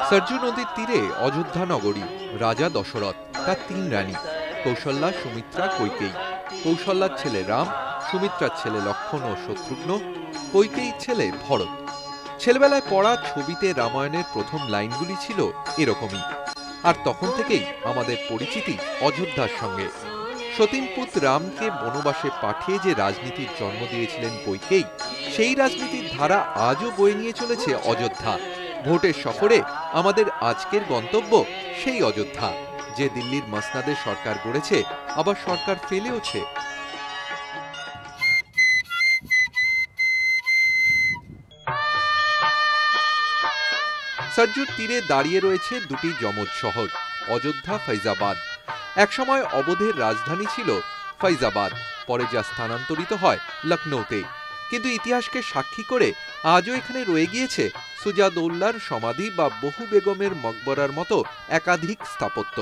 সরজু নদীর তীরে অযোধ্যা নগরী। রাজা দশরথ, তার 3 রানী কৌশল্যা, সুমিত্রা, কৈকেয়ী। কৌশল্যার ছেলে রাম, সুমিত্রার ছেলে লক্ষ্মণ ও শত্রুঘ্ন, কৈকেয়ীর ছেলে ভরত। ছেলেবেলায় পড়া ছবিতে রামায়ণের প্রথম লাইনগুলি ছিল এরকমই। আর তখন থেকেই আমাদের পরিচিতি অযোধ্যার সঙ্গে। সতীনপুত রামকে বনবাসে পাঠিয়ে যে রাজনীতির জন্ম দিয়েছিলেন কৈকেয়ী, সেই রাজনীতির ধারা আজও বয়ে নিয়ে চলেছে অযোধ্যা। ভোটের সফরে আমাদের আজকের গন্তব্য সেই অযোধ্যা, যে দিল্লির মসনাদে সরকার গড়েছে, আবার সরকার ফেলেওছে। সরজুর তীরে দাঁড়িয়ে রয়েছে দুটি যমজ শহর, অযোধ্যা, ফৈজাবাদ। একসময় অবধের রাজধানী ছিল ফৈজাবাদ, পরে যা স্থানান্তরিত হয় লখনৌতে। কিন্তু ইতিহাসকে সাক্ষী করে আজও এখানে রয়ে গিয়েছে সুজাদৌল্লার সমাধি বা বহু বেগমের মকবরার মতো একাধিক স্থাপত্য।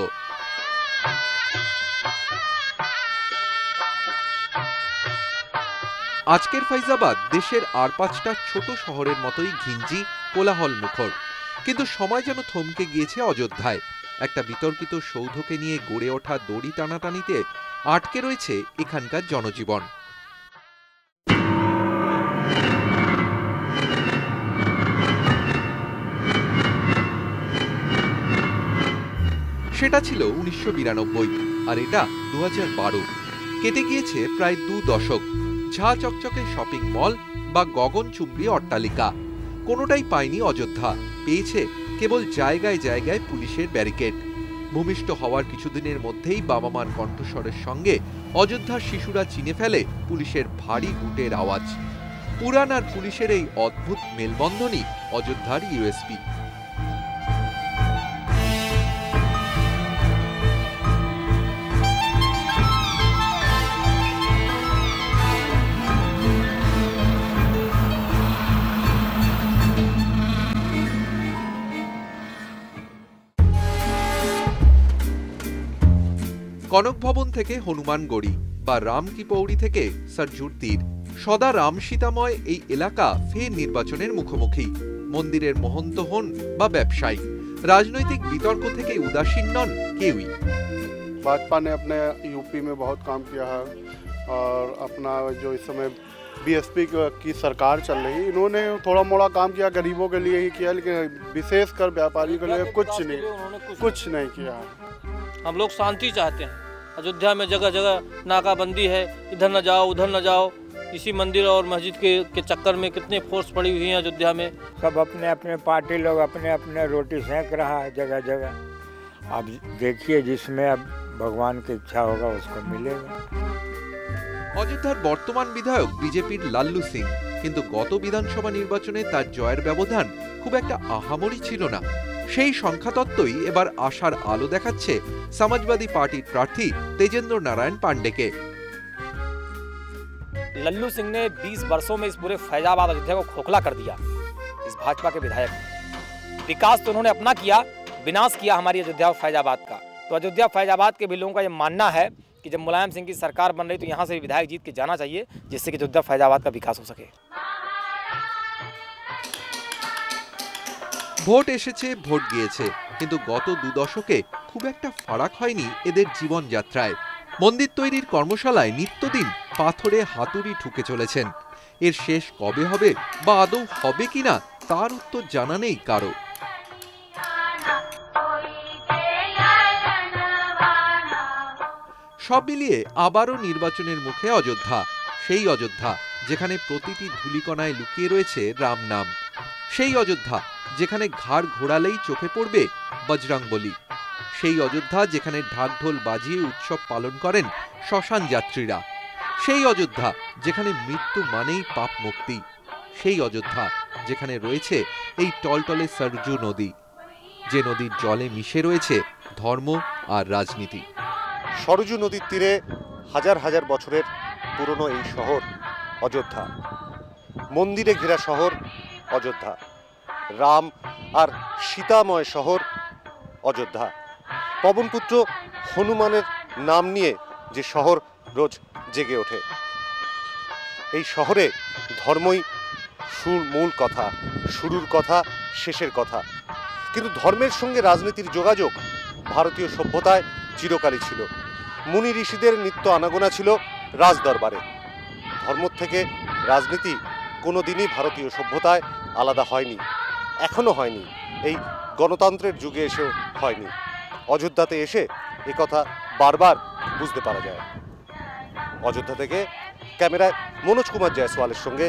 আজকের ফৈজাবাদ দেশের আর 5টা ছোট শহরের মতোই ঘিঞ্জি, কোলাহল মুখর। কিন্তু সময় যেন থমকে গিয়েছে অযোধ্যায়। একটা বিতর্কিত সৌধকে নিয়ে গড়ে ওঠা দড়ি টানাটানিতে আটকে রয়েছে এখানকার জনজীবন। সেটা ছিল 1992, আর এটা 2012। কেটে গিয়েছে প্রায় 2 দশক। ঝা চকচকে শপিং মল বা গগনচুম্বী অট্টালিকা, কোনোটাই পায়নি অযোধ্যা। পেয়েছে কেবল জায়গায় জায়গায় পুলিশের ব্যারিকেড। ভূমিষ্ঠ হওয়ার কিছুদিনের মধ্যেই বাবা মার কণ্ঠস্বরের সঙ্গে অযোধ্যার শিশুরা চিনে ফেলে পুলিশের ভারী বুটের আওয়াজ। পুরাণ আর পুলিশের এই অদ্ভুত মেলবন্ধনই অযোধ্যার ইউএসপি। কনক ভবন থেকে হনুমানগড়ি বা রাম কি পৌড়ি থেকে সরজুর তীর, সদা রাম সীতাময় এই এলাকা ফের নির্বাচনের মুখোমুখি। মন্দিরের মহন্ত হন বা ব্যবসায়ী, রাজনৈতিক বিতর্ক থেকে উদাসীন নন কেউই। भाजपा ने अपने यूपी में बहुत काम किया है और अपना जो इस समय बीएसपी की सरकार चल रही, इन्होंने थोड़ा मोड़ा काम किया, गरीबों के लिए ही किया, लेकिन विशेषकर व्यापारियों के लिए कुछ नहीं किया है। हम लोग शांति चाहते हैं। अयोध्या में जगह जगह नाकाबंदी है, इधर न जाओ उधर न जाओ। इसी मंदिर और मस्जिद के चक्कर में कितने फोर्स पड़ी हुई हैं अयोध्या में। सब अपने अपने पार्टी लोग अपने अपने रोटी सेंक रहा है जगह जगह। अब देखिए, जिसमें अब भगवान की इच्छा होगा उसको मिलेगा। অযোধ্যার বর্তমান বিধায়ক বিজেপির লাল্লু সিং, কিন্তু গত বিধানসভা নির্বাচনে তার জয়ের ব্যবধান খুব একটা আহামরি ছিল না। সেই সংখ্যাতত্ত্বই এবার আশার আলো দেখাচ্ছে সমাজবাদী পার্টির প্রার্থী তেজেন্দ্র नारायण पांडे। लल्लू सिंह ने 20 वर्षों में इस पूरे फैजाबाद अयोध्या को खोखला कर दिया। इस भाजपा के विधायक, विकास तो उन्होंने अपना किया, विनाश किया हमारी अयोध्या और फैजाबाद का। तो अयोध्या फैजाबाद के भी लोगों का ये मानना है कि जब मुलायम सिंह की सरकार बन रही तो यहाँ से भी विधायक जीत के जाना चाहिए, जिससे कि अयोध्या फैजाबाद का विकास हो सके। ভোট এসেছে, ভোট গিয়েছে, কিন্তু গত 2 দশকে খুব একটা ফারাক হয়নি এদের জীবনযাত্রায়। মন্দির তৈরির কর্মশালায় নিত্যদিন পাথরে হাতুড়ি ঠুকে চলেছেন। এর শেষ কবে হবে বা আদৌ হবে কিনা তার উত্তর জানা নেই কারো। সব মিলিয়ে আবারও নির্বাচনের মুখে অযোধ্যা, সেই অযোধ্যা যেখানে প্রতিটি ধূলিকণায় লুকিয়ে রয়েছে রাম নাম, সেই অযোধ্যা যেখানে ঘাড় ঘোরালেই চোখে পড়বে বজরংবলী, সেই অযোধ্যা যেখানে ঢাকঢোল বাজিয়ে উৎসব পালন করেন শ্মশান যাত্রীরা, সেই অযোধ্যা যেখানে মৃত্যু মানেই পাপ মুক্তি, সেই অযোধ্যা যেখানে রয়েছে এই টলটলে সরজু নদী, যে নদীর জলে মিশে রয়েছে ধর্ম আর রাজনীতি। সরজু নদীর তীরে হাজার হাজার বছরের পুরনো এই শহর অযোধ্যা, মন্দিরে ঘেরা শহর অযোধ্যা, রাম আর সীতাময় শহর অযোধ্যা, পবনপুত্র হনুমানের নাম নিয়ে যে শহর রোজ জেগে ওঠে। এই শহরে ধর্মই মূল কথা, শুরুর কথা, শেষের কথা। কিন্তু ধর্মের সঙ্গে রাজনীতির যোগাযোগ ভারতীয় সভ্যতায় চিরকালই ছিল। মুনি ঋষিদের নিত্য আনাগোনা ছিল রাজদরবারে। ধর্ম থেকে রাজনীতি কোনোদিনই ভারতীয় সভ্যতায় আলাদা হয়নি, এখনো হয়নি, এই গণতন্ত্রের যুগে এসেও হয়নি। অযোধ্যাতে এসে একথা বারবার বুঝতে পারা যায়। অযোধ্যা থেকে ক্যামেরায় মনোজ কুমার জয়সওয়ালের সঙ্গে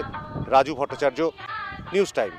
রাজু ভট্টাচার্য, নিউজ টাইম।